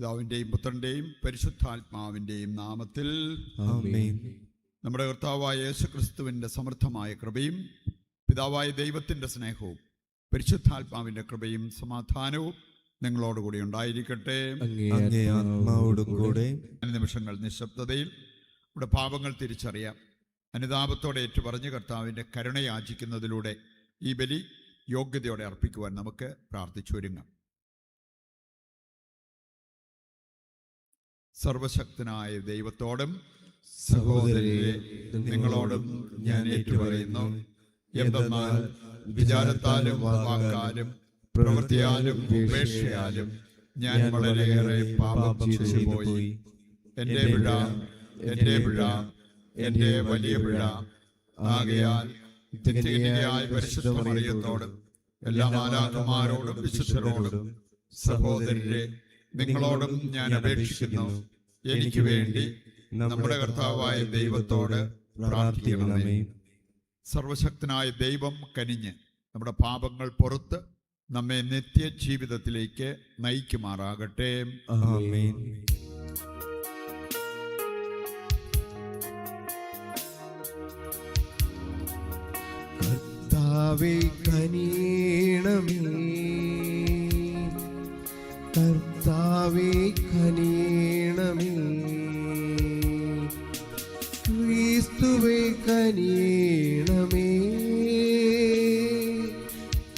പിതാവിൻ്റെയും പുത്രൻ്റെയും പരിശുദ്ധാത്മാവിൻ്റെയും നാമത്തിൽ ആമേൻ. നമ്മുടെ കർത്താവായ യേശുക്രിസ്തുവിൻ്റെ സമൃദ്ധമായ കൃപയും പിതാവായ ദൈവത്തിൻ്റെ സ്നേഹവും പരിശുദ്ധാത്മാവിൻ്റെ കൃപയും സമാധാനവും നിങ്ങളോടുകൂടി ഉണ്ടായിരിക്കട്ടെ. അങ്ങേ ആത്മാവോടും കൂടെ. നിമിഷങ്ങൾ നിശബ്ദതയിൽ നമ്മുടെ പാപങ്ങൾ തിരിച്ചറിയാം. അനുതാപത്തോടെ ഏറ്റുപറഞ്ഞ് കർത്താവിൻ്റെ കരുണ യാചിക്കുന്നതിലൂടെ ഈ ബലി യോഗ്യതയോടെ അർപ്പിക്കുവാൻ നമുക്ക് പ്രാർത്ഥിച്ചൊരുങ്ങാം. സർവശക്തനായ ദൈവത്തോടും സഹോദരരെ നിങ്ങളോടും ഞാൻ ഏറ്റുപറയുന്നു, എന്തെന്നാൽ വിചാരത്താലും വാക്കാലും പ്രവൃത്തിയാലും ഉപേക്ഷയാലും ഞാൻ വളരെയേറെ പാപം ചെയ്തു പോയി. എൻ്റെ പിഴ, എൻ്റെ പിഴ, എൻ്റെ വലിയ പിഴ. ആകയാൽ തെറ്റുകന്യകയായ പരിശുദ്ധ മറിയത്തോടും എല്ലാ മാലാഖമാരോടും വിശുദ്ധരോടും സഹോദരരെ നിങ്ങളോടും ഞാൻ അപേക്ഷിക്കുന്നു, എനിക്ക് വേണ്ടി നമ്മുടെ കർത്താവായ ദൈവത്തോട് പ്രാർത്ഥിക്കണമേ. സർവശക്തനായ ദൈവം കനിഞ്ഞ് നമ്മുടെ പാപങ്ങൾ പുറത്ത് നമ്മെ നിത്യജീവിതത്തിലേക്ക് നയിക്കുമാറാകട്ടെ. ആമേൻ. കർത്താവേ കനിയണമേ, കർത്താവേ കനിയണമേ, ക്രിസ്തുവേ കനിയണമേ,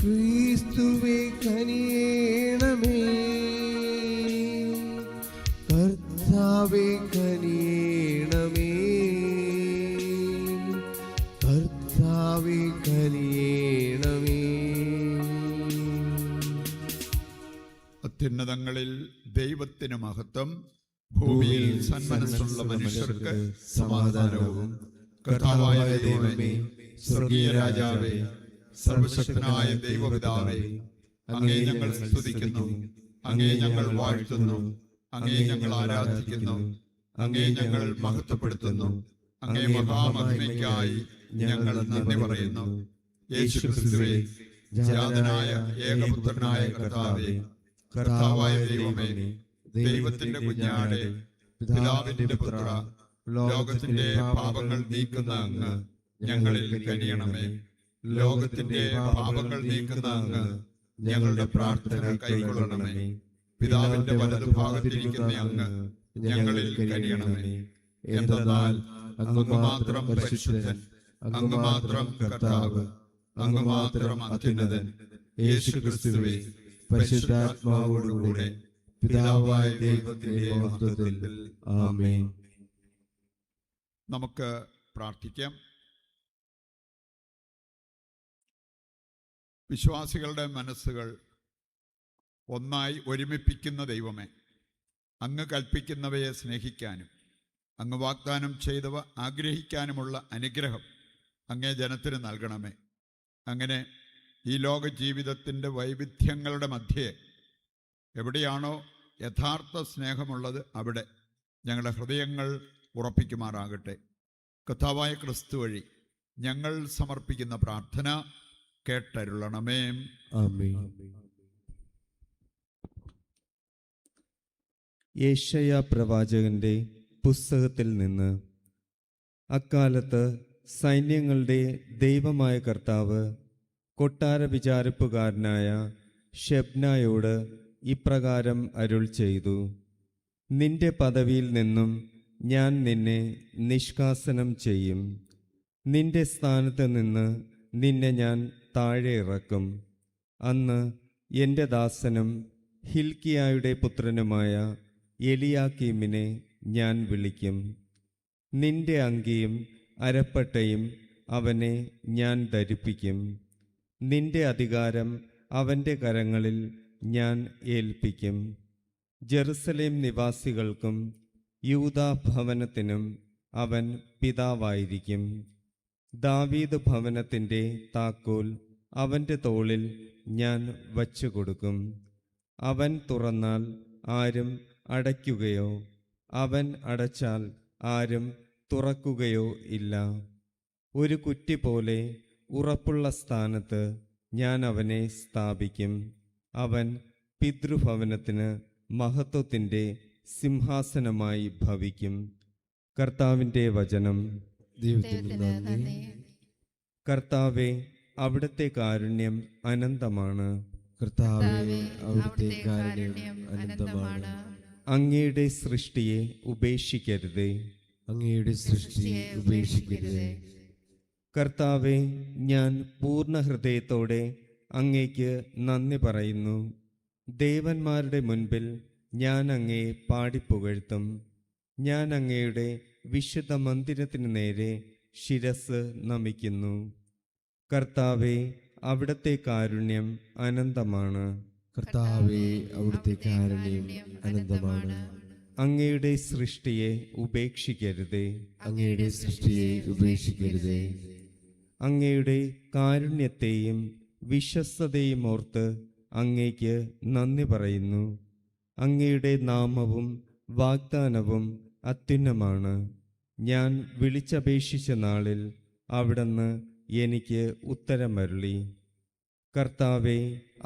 ക്രിസ്തുവേ കനിയണമേ, കർത്താവേ കനിയണമേ, കർത്താവേ കനിയണമേ. അത്യുന്നതങ്ങളിൽ ദൈവത്തിന് മഹത്വം, ഭൂമിയിൽ സന്മനസ്സുള്ള മനുഷ്യർക്ക് സമാധാനവും. കർത്താവായ ദൈവമേ, സ്വർഗീയ രാജാവേ, സർവശക്തനായ ദൈവപിതാവേ, അങ്ങേ ഞങ്ങൾ സ്തുതിക്കുന്നു, അങ്ങേ ഞങ്ങൾ വാഴ്ത്തുന്നു, അങ്ങേ ഞങ്ങൾ ആരാധിക്കുന്നു, അങ്ങേ ഞങ്ങൾ മഹത്വപ്പെടുത്തുന്നു. അങ്ങേ മഹാമഹിമയ്ക്കായി ഞങ്ങൾ നന്ദി പറയുന്നു. യേശുക്രിസ്തുവേ, ജാതനായ ഏകപുത്രനായ കർത്താവേ, കർത്താവായ ദൈവമേ, ദൈവത്തിന്റെ കുഞ്ഞാടെ, പിതാവിന്റെ പുത്ര, ലോകത്തിന്റെ പാപങ്ങൾ നീക്കുന്ന അങ്ങ് ഞങ്ങളിൽ കനിയണമേ. ലോകത്തിന്റെ പാപങ്ങൾ നീക്കുന്ന അങ്ങ് ഞങ്ങളുടെ പ്രാർത്ഥന കൈക്കൊള്ളണമേ. പിതാവിന്റെ വലതുഭാഗത്തിരിക്കുന്ന അങ്ങ് ഞങ്ങളിൽ കനിയണമേ. എന്തെന്നാൽ അങ്ങ് മാത്രം പരിശുദ്ധൻ, അങ്ങ് മാത്രം കർത്താവ്, അങ്ങ് മാത്രം അത്യുന്നതൻ. യേശുക്രിസ്തുവേ, പരിശുദ്ധാത്മാവോടുകൂടെ പിതാവായ ദൈവത്തിന്റെ മഹത്വത്തിൽ. ആമേൻ. നമുക്ക് പ്രാർത്ഥിക്കാം. വിശ്വാസികളുടെ മനസ്സുകൾ ഒന്നായി ഒരുമിപ്പിക്കുന്ന ദൈവമേ, അങ്ങ് കൽപ്പിക്കുന്നവയെ സ്നേഹിക്കാനും അങ്ങ് വാഗ്ദാനം ചെയ്തവ ആഗ്രഹിക്കാനുമുള്ള അനുഗ്രഹം അങ്ങേ ജനത്തിന് നൽകണമേ. അങ്ങനെ ഈ ലോക ജീവിതത്തിൻ്റെ വൈവിധ്യങ്ങളുടെ മധ്യേ എവിടെയാണോ യഥാർത്ഥ സ്നേഹമുള്ളത് അവിടെ ഞങ്ങളുടെ ഹൃദയങ്ങൾ ഉറപ്പിക്കുമാറാകട്ടെ. കർത്താവായ ക്രിസ്തു വഴി ഞങ്ങൾ സമർപ്പിക്കുന്ന പ്രാർത്ഥന കേട്ടരുളണമേ. ആമേൻ. യെശയ്യാ പ്രവാചകന്റെ പുസ്തകത്തിൽ നിന്ന്. അക്കാലത്ത് സൈന്യങ്ങളുടെ ദൈവമായ കർത്താവ് കൊട്ടാര വിചാരിപ്പുകാരനായ ഷെബ്നായോട് ഇപ്രകാരം അരുൾ ചെയ്തു: നിന്റെ പദവിയിൽ നിന്നും ഞാൻ നിന്നെ നിഷ്കാസനം ചെയ്യും. നിന്റെ സ്ഥാനത്ത് നിന്ന് നിന്നെ ഞാൻ താഴെ ഇറക്കും. അന്ന് എൻ്റെ ദാസനും ഹിൽക്കിയായുടെ പുത്രനുമായ എലിയാക്കീമിനെ ഞാൻ വിളിക്കും. നിന്റെ അങ്കിയും അരപ്പട്ടയും അവനെ ഞാൻ ധരിപ്പിക്കും. നിന്റെ അധികാരം അവൻ്റെ കരങ്ങളിൽ ഞാൻ ഏൽപ്പിക്കും. ജെറുസലേം നിവാസികൾക്കും യൂദാ ഭവനത്തിനും അവൻ പിതാവായിരിക്കും. ദാവീദ് ഭവനത്തിൻ്റെ താക്കോൽ അവൻ്റെ തോളിൽ ഞാൻ വച്ചുകൊടുക്കും. അവൻ തുറന്നാൽ ആരും അടയ്ക്കുകയോ അവൻ അടച്ചാൽ ആരും തുറക്കുകയോ ഇല്ല. ഒരു കുറ്റി പോലെ ഉറപ്പുള്ള സ്ഥാനത്ത് ഞാൻ അവനെ സ്ഥാപിക്കും. അവൻ പിതൃഭവനത്തിന് മഹത്വത്തിൻ്റെ സിംഹാസനമായി ഭവിക്കും. കർത്താവിൻ്റെ വചനം. ദൈവത്തിന് നന്ദി. കർത്താവെ, അവിടുത്തെ കാരുണ്യം അനന്തമാണ്. കർത്താവേ, അവിടുത്തെ കാരുണ്യം അനന്തമാണ്. അങ്ങയുടെ സൃഷ്ടിയെ ഉപേക്ഷിക്കരുതേ. അങ്ങയുടെ സൃഷ്ടിയെ ഉപേക്ഷിക്കരുതേ. കർത്താവെ, ഞാൻ പൂർണ്ണ ഹൃദയത്തോടെ അങ്ങേക്ക് നന്ദി പറയുന്നു. ദേവന്മാരുടെ മുൻപിൽ ഞാൻ അങ്ങയെ പാടിപ്പുകഴ്ത്തും. ഞാൻ അങ്ങയുടെ വിശുദ്ധ മന്ദിരത്തിനു നേരെ ശിരസ് നമിക്കുന്നു. കർത്താവെ, അവിടുത്തെ കാരുണ്യം അനന്തമാണ്. കർത്താവേ, അവിടുത്തെ കാരുണ്യം അനന്തമാണ്. അങ്ങയുടെ സൃഷ്ടിയെ ഉപേക്ഷിക്കരുതേ. അങ്ങയുടെ സൃഷ്ടിയെ ഉപേക്ഷിക്കരുതേ. അങ്ങയുടെ കാരുണ്യത്തെയും വിശ്വസ്തതയും ഓർത്ത് അങ്ങേക്ക് നന്ദി പറയുന്നു. അങ്ങയുടെ നാമവും വാഗ്ദാനവും അത്യുന്നമാണ്. ഞാൻ വിളിച്ചപേക്ഷിച്ച നാളിൽ അവിടുന്ന് എനിക്ക് ഉത്തരമരുളി. കർത്താവെ,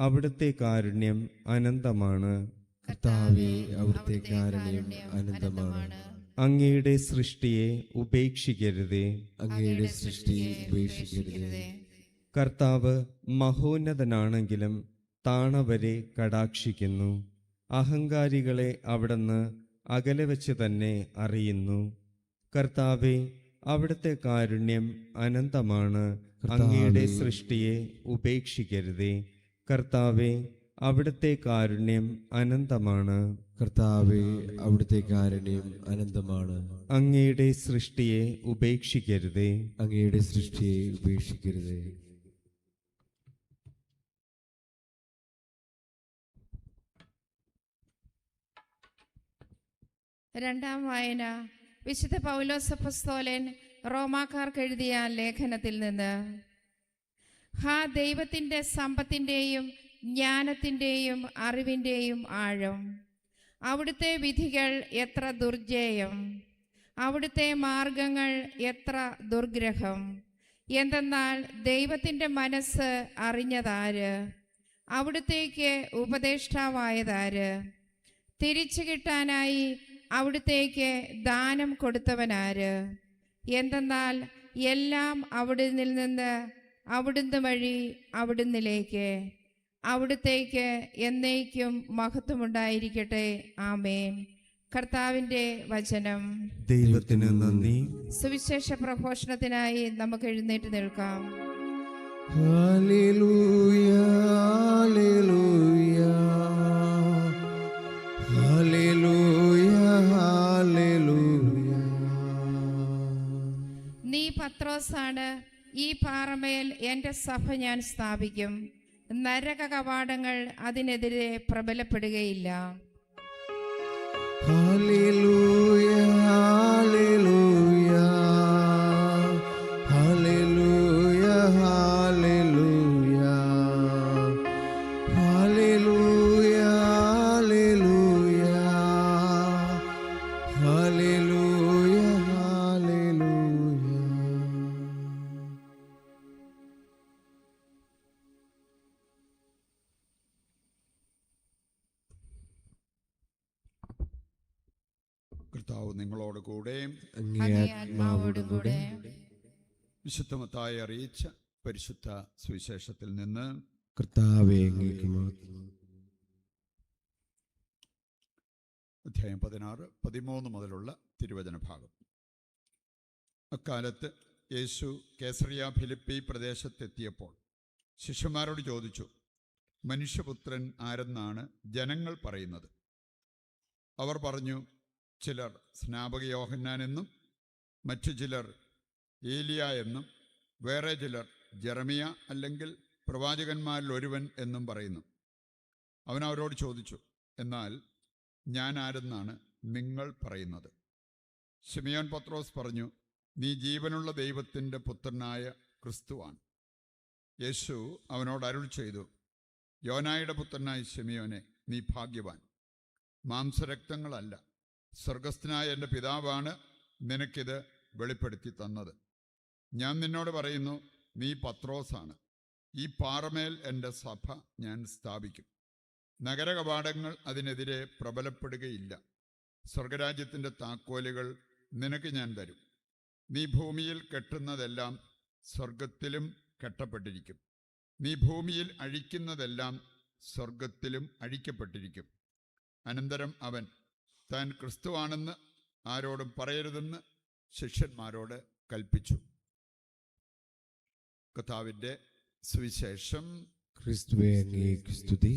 അവിടുത്തെ കാരുണ്യം അനന്തമാണ്. കർത്താവേ, അവിടുത്തെ കാരുണ്യം അനന്തമാണ്. അങ്ങയുടെ സൃഷ്ടിയെ ഉപേക്ഷിക്കരുതേ. അങ്ങയുടെ സൃഷ്ടിയെ ഉപേക്ഷിക്കരുതേ. കർത്താവ് മഹോന്നതനാണെങ്കിലും താണവരെ കടാക്ഷിക്കുന്നു. അഹങ്കാരികളെ അവിടുന്ന് അകലെ വച്ച് തന്നെ അറിയുന്നു. കർത്താവെ, അവിടുത്തെ കാരുണ്യം അനന്തമാണ്. അങ്ങയുടെ സൃഷ്ടിയെ ഉപേക്ഷിക്കരുതേ. കർത്താവെ, അവിടുത്തെ കാരുണ്യം അനന്തമാണ്. കർത്താവേ, അവിടുത്തെ കാരുണ്യം അനന്തമാണ്. അങ്ങയുടെ സൃഷ്ടിയെ ഉപേക്ഷിക്കരുതേ. അങ്ങയുടെ സൃഷ്ടിയെ ഉപേക്ഷിക്കരുതേ. രണ്ടാം വായന വിശുദ്ധ പൗലോസ് അപ്പോസ്തലൻ റോമാക്കാർക്ക് എഴുതിയ ലേഖനത്തിൽ നിന്ന്. ദൈവത്തിൻ്റെ സമ്പത്തിൻ്റെയും ജ്ഞാനത്തിൻ്റെയും അറിവിൻ്റെയും ആഴം! അവിടുത്തെ വിധികൾ എത്ര ദുർജയം! അവിടുത്തെ മാർഗങ്ങൾ എത്ര ദുർഗ്രഹം! എന്തെന്നാൽ ദൈവത്തിൻ്റെ മനസ്സ് അറിഞ്ഞതാര്? അവിടുത്തേക്ക് ഉപദേഷ്ടാവായതാര്? തിരിച്ചു കിട്ടാനായി അവിടുത്തേക്ക് ദാനം കൊടുത്തവനാര്? എന്തെന്നാൽ എല്ലാം അവിടുന്നിൽ നിന്ന്, അവിടുന്ന് വഴി അവിടുന്നിലേക്ക്, അവിടുത്തേക്ക് എന്നേക്കും മഹത്വമുണ്ടായിരിക്കട്ടെ. ആമേൻ. കർത്താവിൻ്റെ വചനം. ദൈവത്തിന് നന്ദി. സുവിശേഷ പ്രഘോഷണത്തിനായി നമുക്ക് എഴുന്നേറ്റ് നിൽക്കാം. ഹല്ലേലൂയ, ഹല്ലേലൂയ, ഹല്ലേലൂയ, ഹല്ലേലൂയ. നീ പത്രോസാണ്, ഈ പാറമേൽ എൻ്റെ സഭ ഞാൻ സ്ഥാപിക്കും. നരക കവാടങ്ങൾ അതിനെതിരെ പ്രബലപ്പെടുകയില്ല. ഹല്ലേലൂയ, ഹല്ലേലൂയ, ഹല്ലേലൂയ, ഹല്ലേലൂയ, ഹല്ലേലൂയ, ഹല്ലേലൂയ, ഹല്ലേലൂയ, ഹല്ലേലൂയ. കർത്താവ് നിങ്ങളോട് കൂടെ. അങ്ങേ ആത്മാവോടും കൂടെ. വിശുദ്ധ മത്തായി അറിയിച്ച പരിശുദ്ധ സുവിശേഷത്തിൽ നിന്ന്. കർത്താവേ, അങ്ങേക്ക് മഹത്വം. അധ്യായം 16, 13 മുതലുള്ള തിരുവചന ഭാഗം. അക്കാലത്ത് യേശു കേസറിയ ഫിലിപ്പി പ്രദേശത്തെത്തിയപ്പോൾ ശിഷ്യന്മാരോട് ചോദിച്ചു, മനുഷ്യപുത്രൻ ആരെന്നാണ് ജനങ്ങൾ പറയുന്നത്? അവർ പറഞ്ഞു, ചിലർ സ്നാപക യോഹന്നാൻ എന്നും, മറ്റു ചിലർ ഏലിയ എന്നും, വേറെ ചിലർ ജെറമിയ അല്ലെങ്കിൽ പ്രവാചകന്മാരിൽ ഒരുവൻ എന്നും പറയുന്നു. അവൻ അവരോട് ചോദിച്ചു, എന്നാൽ ഞാൻ ആരെന്നാണ് നിങ്ങൾ പറയുന്നത്? ശിമയോൻ പത്രോസ് പറഞ്ഞു, നീ ജീവനുള്ള ദൈവത്തിൻ്റെ പുത്രനായ ക്രിസ്തുവാണ്. യേശു അവനോട് അരുൾ ചെയ്തു, യോനായുടെ പുത്രനായ ശിമയോനെ, നീ ഭാഗ്യവാൻ. മാംസരക്തങ്ങളല്ല, സ്വർഗസ്ഥനായ എൻ്റെ പിതാവാണ് നിനക്കിത് വെളിപ്പെടുത്തി തന്നത്. ഞാൻ നിന്നോട് പറയുന്നു, നീ പത്രോസാണ്. ഈ പാറമേൽ എൻ്റെ സഭ ഞാൻ സ്ഥാപിക്കും. നഗരകവാടങ്ങൾ അതിനെതിരെ പ്രബലപ്പെടുകയില്ല. സ്വർഗരാജ്യത്തിൻ്റെ താക്കോലുകൾ നിനക്ക് ഞാൻ തരും. നീ ഭൂമിയിൽ കെട്ടുന്നതെല്ലാം സ്വർഗത്തിലും കെട്ടപ്പെട്ടിരിക്കും. നീ ഭൂമിയിൽ അഴിക്കുന്നതെല്ലാം സ്വർഗത്തിലും അഴിക്കപ്പെട്ടിരിക്കും. അനന്തരം അവൻ താൻ ക്രിസ്തുവാണെന്ന് ആരോടും പറയരുതെന്ന് ശിഷ്യന്മാരോട് കൽപ്പിച്ചു. കർത്താവിൻ്റെ സുവിശേഷം. ക്രിസ്തുവേ അങ്ങേക്ക് സ്തുതി.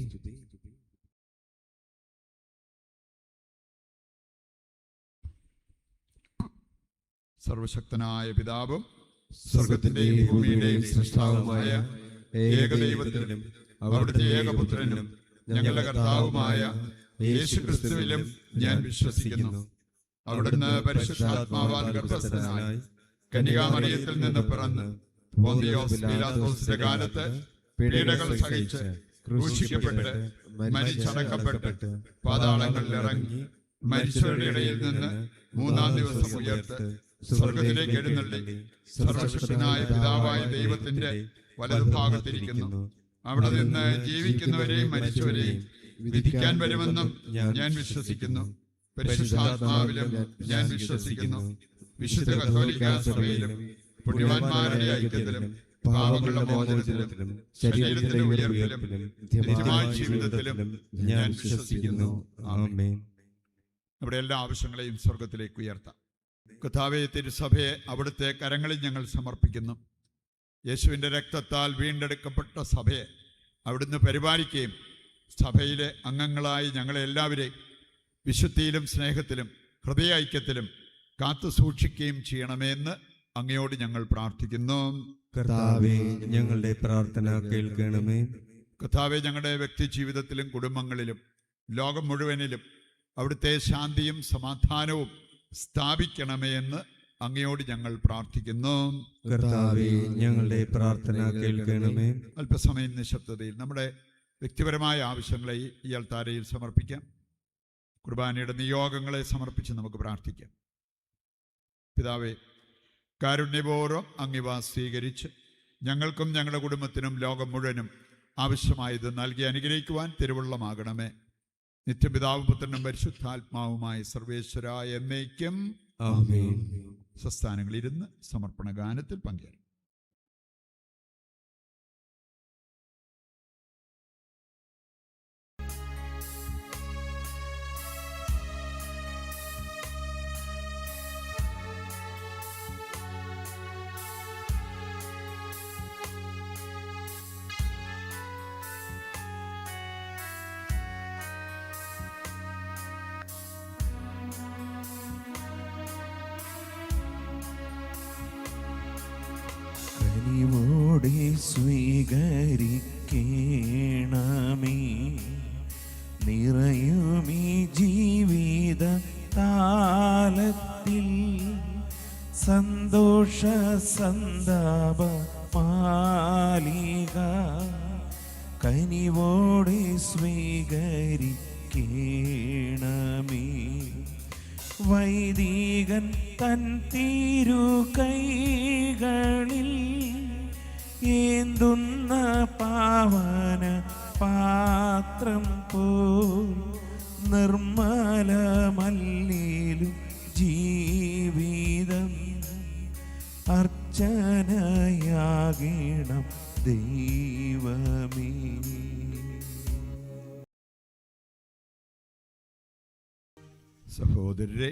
സർവശക്തനായ പിതാവും സ്വർഗത്തിന്റെയും ഭൂമിയുടെയും സൃഷ്ടാവുമായ ഏകദൈവത്തിലും അവിടുത്തെ ഏകപുത്രനും ഞങ്ങളുടെ കർത്താവുമായ യേശുക്രിസ്തുവിലും ഞാൻ വിശ്വസിക്കുന്നു. അവിടുന്ന് പരിശുദ്ധാത്മാവാൽ ഗർഭസ്ഥനായി കന്യകാമറിയത്തിൽ നിന്ന് പിറന്ന് പോന്തിയോസ് പീലാത്തോസിന്റെ കാലത്ത് പീഡകൾ സഹിച്ച് ക്രൂശിക്കപ്പെട്ട് മരിച്ചടക്കപ്പെട്ട് പാതാളങ്ങളിൽ ഇറങ്ങി മരിച്ചവരുടെ ഇടയിൽ നിന്ന് മൂന്നാം ദിവസം ഉയർത്ത് സ്വർഗത്തിലേക്ക് എഴുന്നള്ളി സർവശക്തനായ പിതാവായ ദൈവത്തിന്റെ വലതുഭാഗത്തിരിക്കുന്നു. അവിടെ നിന്ന് ജീവിക്കുന്നവരെയും മരിച്ചവരെയും വിധിക്കാൻ വരുമെന്നും ഞാൻ വിശ്വസിക്കുന്നു. പരിശുദ്ധാത്മാവിലും ഞാൻ വിശ്വസിക്കുന്നു. വിശുദ്ധ കത്തോലിക്കാ സഭയിലും പുണ്യവാന്മാരുടെ ഐക്യത്തിലും പാപങ്ങളുടെ മോചനത്തിലും ശരീരത്തിന്റെ ഉയർപ്പിലും നിത്യമായ ജീവിതത്തിലും ഞാൻ വിശ്വസിക്കുന്നു. ആമേൻ. നമ്മുടെ എല്ലാ ആവശ്യങ്ങളെയും സ്വർഗത്തിലേക്ക് ഉയർത്താം. കർത്താവേ, തിരുസഭയെ അവിടുത്തെ കരങ്ങളിൽ ഞങ്ങൾ സമർപ്പിക്കുന്നു. യേശുവിൻ്റെ രക്തത്താൽ വീണ്ടെടുക്കപ്പെട്ട സഭയെ അവിടുന്ന് പരിപാലിക്കുകയും സഭയിലെ അംഗങ്ങളായി ഞങ്ങളെ എല്ലാവരെയും വിശുദ്ധിയിലും സ്നേഹത്തിലും ഹൃദയ ഐക്യത്തിലും കാത്തു സൂക്ഷിക്കുകയും ചെയ്യണമെന്ന് അങ്ങയോട് ഞങ്ങൾ പ്രാർത്ഥിക്കുന്നു. കർത്താവേ, ഞങ്ങളുടെ പ്രാർത്ഥന കേൾക്കണമേ. കർത്താവേ, ഞങ്ങളുടെ വ്യക്തി ജീവിതത്തിലും കുടുംബങ്ങളിലും ലോകം മുഴുവനിലും അവിടുത്തെ ശാന്തിയും സമാധാനവും സ്ഥാപിക്കണമേ എന്ന് അങ്ങയോട് ഞങ്ങൾ പ്രാർത്ഥിക്കുന്നു. കർത്താവേ, ഞങ്ങളുടെ പ്രാർത്ഥന കേൾക്കണമേ. അല്പസമയം നിശബ്ദതയിൽ നമ്മുടെ വ്യക്തിപരമായ ആവശ്യങ്ങളെ ഈ അൾത്താരയിൽ സമർപ്പിക്കാം. കുർബാനയുടെ നിയോഗങ്ങളെ സമർപ്പിച്ച് നമുക്ക് പ്രാർത്ഥിക്കാം. പിതാവേ, കാരുണ്യപൂർവ്വം അങ്ങിവ സ്വീകരിച്ച് ഞങ്ങൾക്കും ഞങ്ങളുടെ കുടുംബത്തിനും ലോകം മുഴുവനും ആവശ്യമായത് നൽകി അനുഗ്രഹിക്കുവാൻ തിരുവുള്ളമാകണമേ. നിത്യപിതാവും പുത്രനും പരിശുദ്ധാത്മാവുമായ സർവേശ്വര എന്നേക്കും ആമേൻ. സ്വസ്ഥാനങ്ങളിരുന്ന് സമർപ്പണ ഗാനത്തിൽ പങ്കെടുക്കും. കനിവോടെ സ്വീകരിക്കണമേ നിറയുമീ ജീവിത താലത്തിൽ സന്തോഷ സന്താപ മാലിക കനിവോടെ സ്വീകരിക്കണമേ. വൈദികൻ തൻ തിരു കൈകളിൽ ഏന്തുന്ന പാവന പാത്രം പോൽ നിർമ്മലമല്ലിലും ജീവിതം അർച്ചനയാകണം ദൈവമേ. സഹോദരരെ,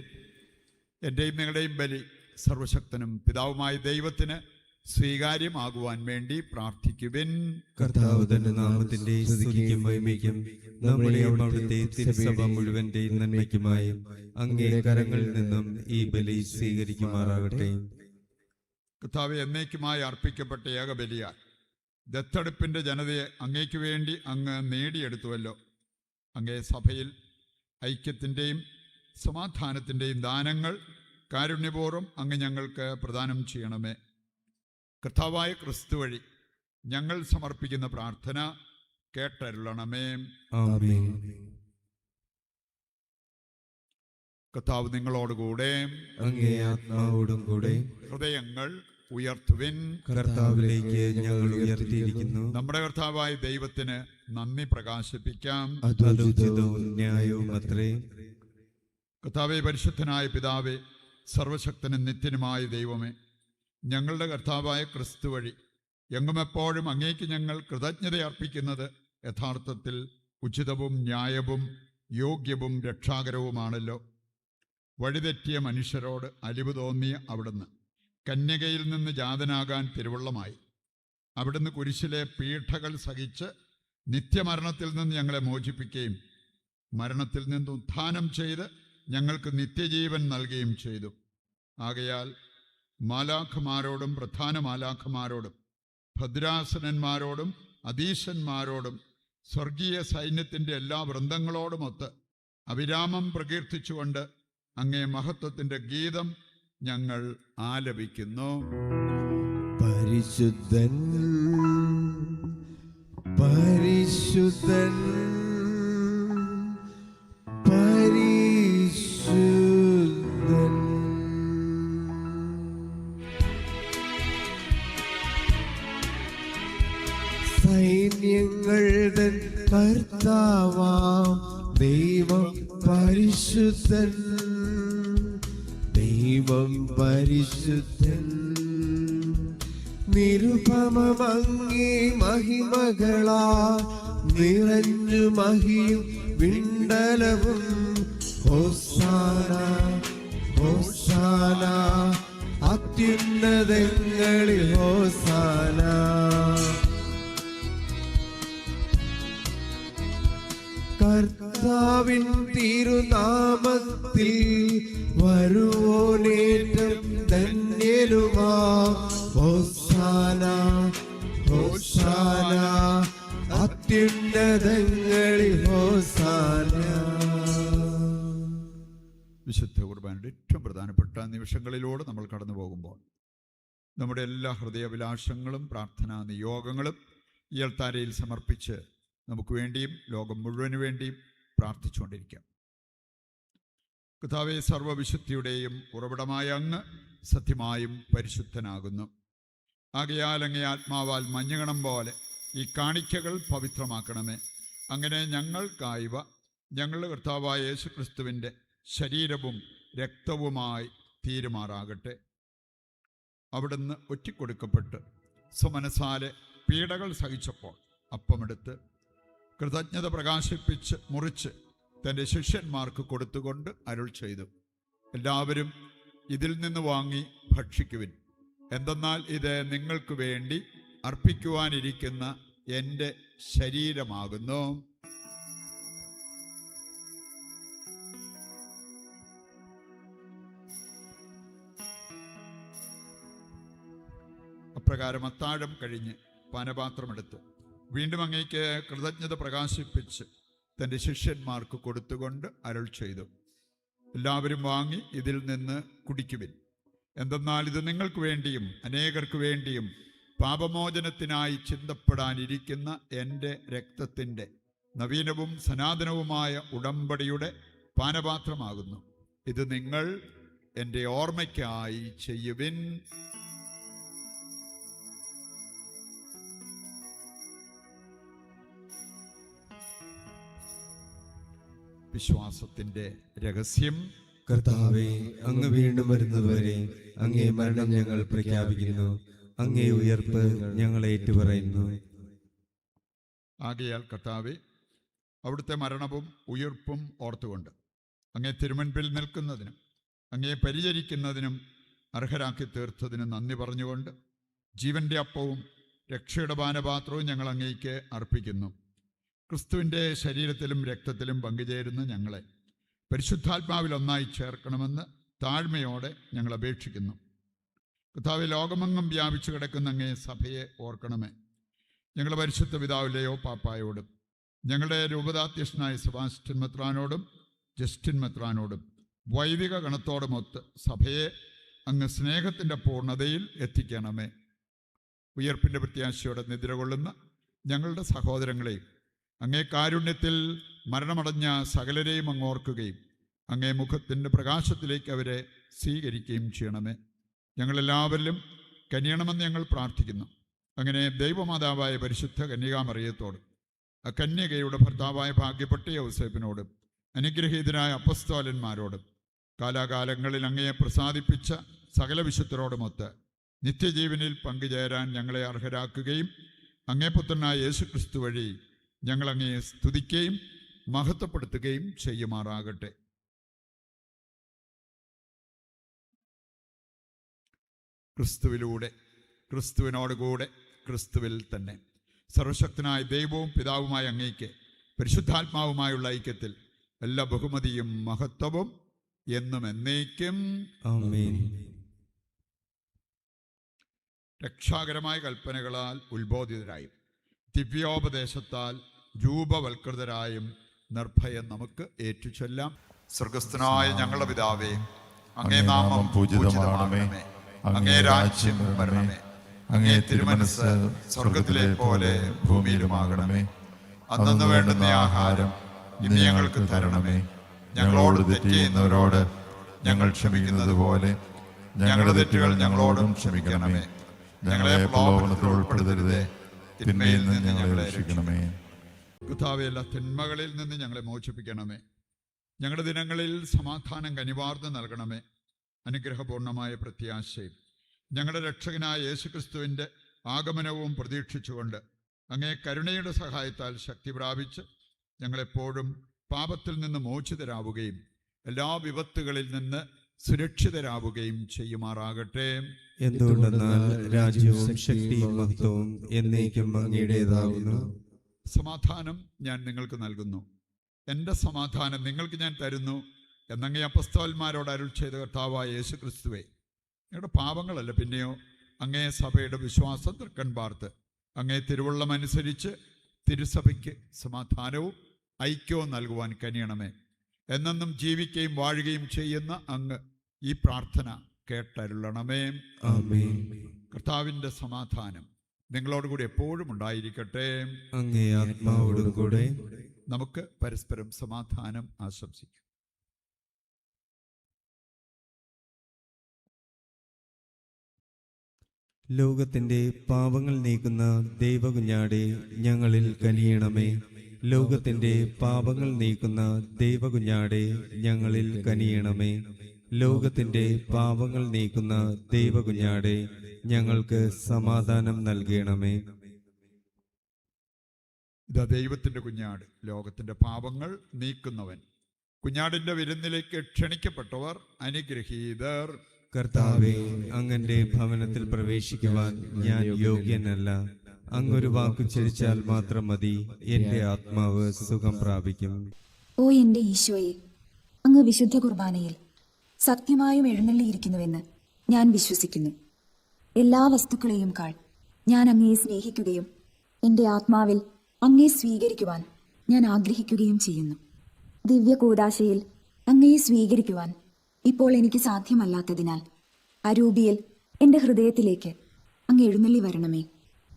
എൻ്റെയും നിങ്ങളുടെയും ബലി സർവശക്തനും പിതാവുമായ ദൈവത്തിന് സ്വീകാര്യമാകുവാൻ വേണ്ടി പ്രാർത്ഥിക്കുവിൻ. കർത്താവ് തന്റെ നാമത്തിന്റെ സ്തുതിക്കും മഹിമയ്ക്കും നമ്മുടെ അവിടുത്തെ തിരുസഭ മുഴുവന്റെയും നന്മയ്ക്കുമായും അങ്ങേ കരങ്ങളിൽ നിന്നും ഈ ബലി സ്വീകരിക്കുമാറാകട്ടെ. കർത്താവെ, എന്നേക്കുമായി അർപ്പിക്കപ്പെട്ട ഏകബലിയാൽ ദത്തെടുപ്പിൻ്റെ ജനതയെ അങ്ങേക്ക് വേണ്ടി അങ്ങ് നേടിയെടുത്തുവല്ലോ. അങ്ങേ സഭയിൽ ഐക്യത്തിൻ്റെയും സമാധാനത്തിൻ്റെയും ദാനങ്ങൾ കാരുണ്യപൂർവ്വം അങ്ങ് ഞങ്ങൾക്ക് പ്രദാനം ചെയ്യണമേ. കർത്താവായ ക്രിസ്തു വഴി ഞങ്ങൾ സമർപ്പിക്കുന്ന പ്രാർത്ഥന കേട്ടരുളണമേ. ആമേൻ. കർത്താവ് നിങ്ങളോടുകൂടെ, അങ്ങേ ആത്മാവോടും കൂടെ. ഹൃദയങ്ങൾ ഉയർത്തുവിൻ. കർത്താവിലേക്ക് ഞങ്ങൾ ഉയർത്തിയിരിക്കുന്നു. നമ്മുടെ കർത്താവായ ദൈവത്തിന് നന്ദി പ്രകാശിപ്പിക്കാം. അതുചിതവും ന്യായവും അത്രേ. കർത്താവേ, പരിശുദ്ധനായ പിതാവേ, സർവശക്തനും നിത്യനുമായ ദൈവമേ, ഞങ്ങളുടെ കർത്താവായ ക്രിസ്തു വഴി എങ്ങും എപ്പോഴും അങ്ങേക്ക് ഞങ്ങൾ കൃതജ്ഞത അർപ്പിക്കുന്നത് യഥാർത്ഥത്തിൽ ഉചിതവും ന്യായവും യോഗ്യവും രക്ഷാകരവുമാണല്ലോ. വഴിതെറ്റിയ മനുഷ്യരോട് അലിവ് തോന്നിയ അവിടുന്ന് കന്യകയിൽ നിന്ന് ജാതനാകാൻ തിരുവുള്ളമായി. അവിടുന്ന് കുരിശിലെ പീഠകൾ സഹിച്ച് നിത്യമരണത്തിൽ നിന്ന് ഞങ്ങളെ മോചിപ്പിക്കുകയും മരണത്തിൽ നിന്ന് ഉത്ഥാനം ചെയ്ത് ഞങ്ങൾക്ക് നിത്യജീവൻ നൽകുകയും ചെയ്തു. ആകയാൽ മാലാഖമാരോടും പ്രധാന മാലാഖമാരോടും ഭദ്രാസനന്മാരോടും അധീശന്മാരോടും സ്വർഗീയ സൈന്യത്തിൻ്റെ എല്ലാ വൃന്ദങ്ങളോടുമൊത്ത് അവിരാമം പ്രകീർത്തിച്ചുകൊണ്ട് അങ്ങേ മഹത്വത്തിൻ്റെ ഗീതം ഞങ്ങൾ ആലപിക്കുന്നു. പരിശുദ്ധൻ പരിശുദ്ധൻ പരിശുദ്ധൻ. സൈന്യങ്ങളുടെ കർത്താവാം ദൈവം പരിശുദ്ധൻ, ദൈവം പരിശുദ്ധൻ. നിരുപമങ്ങേ മഹിമകളാ നിറഞ്ഞു മഹിയും വിണ്ടലവും. ഹോസാന ഹോസാന അത്യുന്നതങ്ങളിൽ ഹോസാന. കർത്താവിൻ തിരുനാമത്തിൽ വരുവോനേറ്റം ധന്യനുമാ. ഹോസാന ഹോസാന അത്യുന്നതങ്ങളിൽ ഹോസാന. വിശുദ്ധ കുർബാനയുടെ ഏറ്റവും പ്രധാനപ്പെട്ട നിമിഷങ്ങളിലൂടെ നമ്മൾ കടന്നു പോകുമ്പോൾ നമ്മുടെ എല്ലാ ഹൃദയാഭിലാഷങ്ങളും പ്രാർത്ഥനാ നിയോഗങ്ങളും ഈ അൾത്താരയിൽ സമർപ്പിച്ച് നമുക്ക് വേണ്ടിയും ലോകം മുഴുവന് വേണ്ടിയും പ്രാർത്ഥിച്ചുകൊണ്ടിരിക്കാം. കർത്താവേ, സർവ്വവിശുദ്ധിയുടെയും ഉറവിടമായ അങ്ങ് സത്യമായും പരിശുദ്ധനാകുന്നു. ആകയാൽ അങ്ങേ ആത്മാവാൽ മഞ്ഞുകണം പോലെ ഈ കാണിക്കകൾ പവിത്രമാക്കണമേ. അങ്ങനെ ഞങ്ങൾക്കായവ ഞങ്ങളുടെ കർത്താവായ യേശുക്രിസ്തുവിൻ്റെ ശരീരവും രക്തവുമായി തീരുമാറാകട്ടെ. അവിടുന്ന് ഒറ്റിക്കൊടുക്കപ്പെട്ട് സ്വമനസാലെ പീഡകൾ സഹിച്ചപ്പോൾ അപ്പമെടുത്ത് കൃതജ്ഞത പ്രകാശിപ്പിച്ച് മുറിച്ച് തൻ്റെ ശിഷ്യന്മാർക്ക് കൊടുത്തുകൊണ്ട് അരുൾ ചെയ്തു, എല്ലാവരും ഇതിൽ നിന്ന് വാങ്ങി ഭക്ഷിക്കുവിൻ. എന്തെന്നാൽ ഇത് നിങ്ങൾക്ക് വേണ്ടി അർപ്പിക്കുവാനിരിക്കുന്ന എൻ്റെ ശരീരമാകുന്നു. അപ്രകാരം അത്താഴം കഴിഞ്ഞ് പാനപാത്രമെടുത്ത് വീണ്ടും അങ്ങേക്ക് കൃതജ്ഞത പ്രകാശിപ്പിച്ച് തൻ്റെ ശിഷ്യന്മാർക്ക് കൊടുത്തുകൊണ്ട് അരുൾ ചെയ്തു, എല്ലാവരും വാങ്ങി ഇതിൽ നിന്ന് കുടിക്കുവിൻ. എന്തെന്നാൽ ഇത് നിങ്ങൾക്ക് വേണ്ടിയും അനേകർക്ക് വേണ്ടിയും പാപമോചനത്തിനായി ചിന്തപ്പെടാനിരിക്കുന്ന എൻ്റെ രക്തത്തിൻ്റെ നവീനവും സനാതനവുമായ ഉടമ്പടിയുടെ പാനപാത്രമാകുന്നു. ഇത് നിങ്ങൾ എൻ്റെ ഓർമ്മയ്ക്കായി ചെയ്യുവിൻ. വിശ്വാസത്തിന്റെ രഹസ്യം. കർത്താവേ, അങ്ങ് വീണ്ടും വരുന്നതുവരെ അങ്ങേ മരണം ഞങ്ങൾ പ്രഖ്യാപിക്കുന്നു, അങ്ങേ ഉയർപ്പ് ഞങ്ങൾ ഏറ്റുപറയുന്നു. ആകയാൽ കർത്താവേ, അവിടുത്തെ മരണവും ഉയർപ്പും ഓർത്തുകൊണ്ട് അങ്ങേ തിരുമുൻപിൽ നിൽക്കുന്നതിനും അങ്ങേ പരിചരിക്കുന്നതിനും അർഹരാക്കി തീർത്തതിന് നന്ദി പറഞ്ഞുകൊണ്ട് ജീവന്റെ അപ്പവും രക്ഷയുടെ പാനപാത്രവും ഞങ്ങൾ അങ്ങേക്ക് അർപ്പിക്കുന്നു. ക്രിസ്തുവിൻ്റെ ശരീരത്തിലും രക്തത്തിലും പങ്കുചേരുന്ന ഞങ്ങളെ പരിശുദ്ധാത്മാവിൽ ഒന്നായി ചേർക്കണമെന്ന് താഴ്മയോടെ ഞങ്ങൾ അപേക്ഷിക്കുന്നു. കർത്താവേ, ലോകമെങ്ങും വ്യാപിച്ചു കിടക്കുന്ന അങ്ങേ സഭയെ ഓർക്കണമേ. ഞങ്ങളുടെ പരിശുദ്ധ പിതാവിലെയോ പാപ്പായോടും ഞങ്ങളുടെ രൂപതാധ്യക്ഷനായ സെബാസ്റ്റ്യൻ മെത്രാനോടും ജസ്റ്റിൻ മെത്രാനോടും വൈദിക ഗണത്തോടുമൊത്ത് സഭയെ അങ്ങ് സ്നേഹത്തിൻ്റെ പൂർണ്ണതയിൽ എത്തിക്കണമേ. ഉയർപ്പിൻ്റെ പ്രത്യാശയോടെ നിദ്ര കൊള്ളുന്ന ഞങ്ങളുടെ സഹോദരങ്ങളെയും അങ്ങേ കാരുണ്യത്തിൽ മരണമടഞ്ഞ സകലരെയും അങ്ങ് ഓർക്കുകയും അങ്ങേ മുഖത്തിൻ്റെ പ്രകാശത്തിലേക്ക് അവരെ സ്വീകരിക്കുകയും ചെയ്യണമേ. ഞങ്ങളെല്ലാവരിലും കനിയണമെന്ന് ഞങ്ങൾ പ്രാർത്ഥിക്കുന്നു. അങ്ങനെ ദൈവമാതാവായ പരിശുദ്ധ കന്യകാമറിയത്തോടും കന്യകയുടെ ഭർത്താവായ ഭാഗ്യപ്പെട്ട യൗസേപ്പിനോടും അനുഗ്രഹീതരായ അപ്പസ്തോലന്മാരോടും കാലാകാലങ്ങളിൽ അങ്ങയെ പ്രസാദിപ്പിച്ച സകല വിശുദ്ധരോടുമൊത്ത് നിത്യജീവനിൽ പങ്കുചേരാൻ ഞങ്ങളെ അർഹരാക്കുകയും അങ്ങേ പുത്രനായ യേശുക്രിസ്തു വഴി ഞങ്ങൾ അങ്ങയെ സ്തുതിക്കുകയും മഹത്വപ്പെടുത്തുകയും ചെയ്യുമാറാകട്ടെ. ക്രിസ്തുവിലൂടെ, ക്രിസ്തുവിനോടുകൂടെ, ക്രിസ്തുവിൽ തന്നെ സർവശക്തനായ ദൈവവും പിതാവുമായ അങ്ങേക്ക് പരിശുദ്ധാത്മാവുമായുള്ള ഐക്യത്തിൽ എല്ലാ ബഹുമതിയും മഹത്വവും എന്നും എന്നേക്കും ആമേൻ. രക്ഷാകരമായ കൽപ്പനകളാൽ ഉത്ബോധിതരായും ദിവ്യോപദേശത്താൽ രൂപവൽകൃതരായും നിർഭയം നമുക്ക് ഏറ്റുചൊല്ലാം. സ്വർഗസ്ഥനായ ഞങ്ങളുടെ പിതാവേ, അങ്ങേ നാമം പൂജിതമാകണമേ. അങ്ങേ രാജ്യം വരണമേ. അങ്ങേ തിരുമനസ്സ് സ്വർഗത്തിലെ പോലെ ഭൂമിയിലുമാകണമേ. അന്നന്ന് വേണ്ടുന്ന ആഹാരം ഇന്ന് ഞങ്ങൾക്ക് തരണമേ. ഞങ്ങളോട് തെറ്റ് ചെയ്യുന്നവരോട് ഞങ്ങൾ ക്ഷമിക്കുന്നത് പോലെ ഞങ്ങളുടെ തെറ്റുകൾ ഞങ്ങളോടും ക്ഷമിക്കണമേ. ഞങ്ങളെ പ്രലോഭനത്തിൽ ഉൾപ്പെടുത്തരുതേ, തിന്മയിൽ നിന്ന് ഞങ്ങളെ രക്ഷിക്കണമേ. കർത്താവേ, എല്ലാ തിന്മകളിൽ നിന്ന് ഞങ്ങളെ മോചിപ്പിക്കണമേ. ഞങ്ങളുടെ ദിനങ്ങളിൽ സമാധാനം കനിവാർന്ന് നൽകണമേ. അനുഗ്രഹപൂർണമായ പ്രത്യാശയും ഞങ്ങളുടെ രക്ഷകനായ യേശുക്രിസ്തുവിൻ്റെ ആഗമനവും പ്രതീക്ഷിച്ചുകൊണ്ട് അങ്ങേ കരുണയുടെ സഹായത്താൽ ശക്തി പ്രാപിച്ച് ഞങ്ങളെപ്പോഴും പാപത്തിൽ നിന്ന് മോചിതരാവുകയും എല്ലാ വിപത്തുകളിൽ നിന്ന് സുരക്ഷിതരാവുകയും ചെയ്യുമാറാകട്ടെ. എന്തുകൊണ്ടെന്നാൽ രാജ്യവും ശക്തിയും മഹത്വവും എന്നേക്കും അങ്ങയുടേതാകുന്നു. സമാധാനം ഞാൻ നിങ്ങൾക്ക് നൽകുന്നു, എൻ്റെ സമാധാനം നിങ്ങൾക്ക് ഞാൻ തരുന്നു എന്നങ്ങേ അപ്പസ്തോലന്മാരോട് അരുൾ ചെയ്ത കർത്താവായ യേശുക്രിസ്തുവേ, നിങ്ങളുടെ പാപങ്ങളല്ല പിന്നെയോ അങ്ങേ സഭയുടെ വിശ്വാസം തൃക്കൺ പാർത്ത് അങ്ങേ തിരുവുള്ളമനുസരിച്ച് തിരുസഭയ്ക്ക് സമാധാനവും ഐക്യവും നൽകുവാൻ കനിയണമേ. എന്നെന്നും ജീവിക്കുകയും വാഴുകയും ചെയ്യുന്ന അങ്ങ് ഈ പ്രാർത്ഥന കേട്ടരുളണമേ. ആമേൻ. കർത്താവിൻ്റെ സമാധാനം നിങ്ങളോടുകൂടി എപ്പോഴും ഉണ്ടായിരിക്കട്ടെ. അങ്ങേ ആത്മാവോടും കൂടെ. നമുക്ക് പരസ്പരം സമാധാനം ആശംസിക്കാം. ലോകത്തിന്റെ പാപങ്ങൾ നീക്കുന്ന ദൈവകുഞ്ഞാടെ ഞങ്ങളിൽ കനിയണമേ. ലോകത്തിന്റെ പാപങ്ങൾ നീക്കുന്ന ദൈവകുഞ്ഞാടെ ഞങ്ങളിൽ കനിയണമേ. ലോകത്തിന്റെ പാപങ്ങൾ നീക്കുന്ന ദൈവകുഞ്ഞാടെ ഞങ്ങൾക്ക് സമാധാനം നൽകണമേ. ഇതാ ദൈവത്തിൻ്റെ കുഞ്ഞാട്, ലോകത്തിൻ്റെ പാപങ്ങൾ നീക്കുന്നവൻ. കുഞ്ഞാടിൻ്റെ വിരുന്നിലേക്ക് ക്ഷണിക്കപ്പെട്ടവർ അനുഗ്രഹീതർ. കർത്താവേ, അങ്ങന്റെ ഭവനത്തിൽ പ്രവേശിക്കുവാൻ ഞാൻ യോഗ്യനല്ല. അങ്ങൊരു വാക്കു ചരിച്ചാൽ മാത്രം മതി, എന്റെ ആത്മാവ് സുഖം പ്രാപിക്കും. ഓ എന്റെ ഈശോയെ, അങ്ങ് വിശുദ്ധ കുർബാനയിൽ സത്യമായും എഴുന്നള്ളിയിരിക്കുന്നുവെന്ന് ഞാൻ വിശ്വസിക്കുന്നു. എല്ലാ വസ്തുക്കളെയും കാൾ ഞാൻ അങ്ങയെ സ്നേഹിക്കുകയും എൻ്റെ ആത്മാവിൽ അങ്ങയെ സ്വീകരിക്കുവാൻ ഞാൻ ആഗ്രഹിക്കുകയും ചെയ്യുന്നു. ദിവ്യ കൂദാശയിൽ അങ്ങയെ സ്വീകരിക്കുവാൻ ഇപ്പോൾ എനിക്ക് സാധ്യമല്ലാത്തതിനാൽ അരൂപിയിൽ എൻ്റെ ഹൃദയത്തിലേക്ക് അങ്ങ് എഴുന്നള്ളി വരണമേ.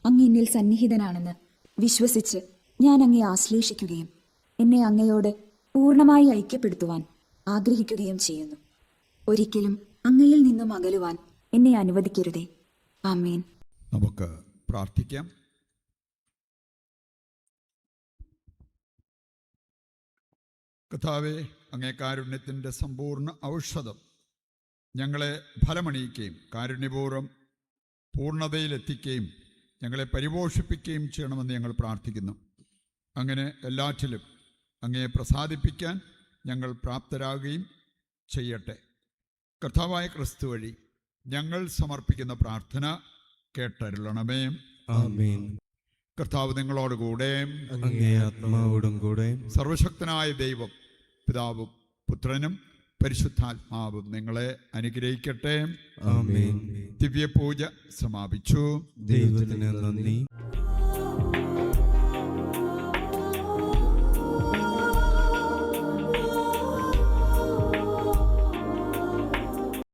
അങ്ങ് എന്നിൽ സന്നിഹിതനാണെന്ന് വിശ്വസിച്ച് ഞാൻ അങ്ങയെ ആശ്ലേഷിക്കുകയും എന്നെ അങ്ങയോട് പൂർണ്ണമായി ഐക്യപ്പെടുത്തുവാൻ ആഗ്രഹിക്കുകയും ചെയ്യുന്നു. ഒരിക്കലും അങ്ങയിൽ നിന്നും അകലുവാൻ എന്നെ അനുവദിക്കരുതേ. ആമേൻ. നമുക്ക് പ്രാർത്ഥിക്കാം. കർത്താവേ, അങ്ങേ കാരുണ്യത്തിൻ്റെ സമ്പൂർണ്ണ ഔഷധം ഞങ്ങളെ ഫലമണിയിക്കുകയും കാരുണ്യപൂർവ്വം പൂർണ്ണതയിലെത്തിക്കുകയും ഞങ്ങളെ പരിപോഷിപ്പിക്കുകയും ചെയ്യണമെന്ന് ഞങ്ങൾ പ്രാർത്ഥിക്കുന്നു. അങ്ങനെ എല്ലാറ്റിലും അങ്ങയെ പ്രസാദിപ്പിക്കാൻ ഞങ്ങൾ പ്രാപ്തരാകുകയും ചെയ്യട്ടെ. കർത്താവായ ക്രിസ്തു വഴി ഞങ്ങൾ സമർപ്പിക്കുന്ന പ്രാർത്ഥന കേട്ടരുളണമേ. ആമേൻ. കർത്താവ് നിങ്ങളോടുകൂടെ, അങ്ങേ ആത്മാവോടും കൂടെ. സർവശക്തനായ ദൈവം പിതാവും പുത്രനും പരിശുദ്ധാത്മാവും നിങ്ങളെ അനുഗ്രഹിക്കട്ടെ. ആമേൻ. ദിവ്യപൂജ സമാപിച്ചു. ദൈവത്തിന് നന്ദി.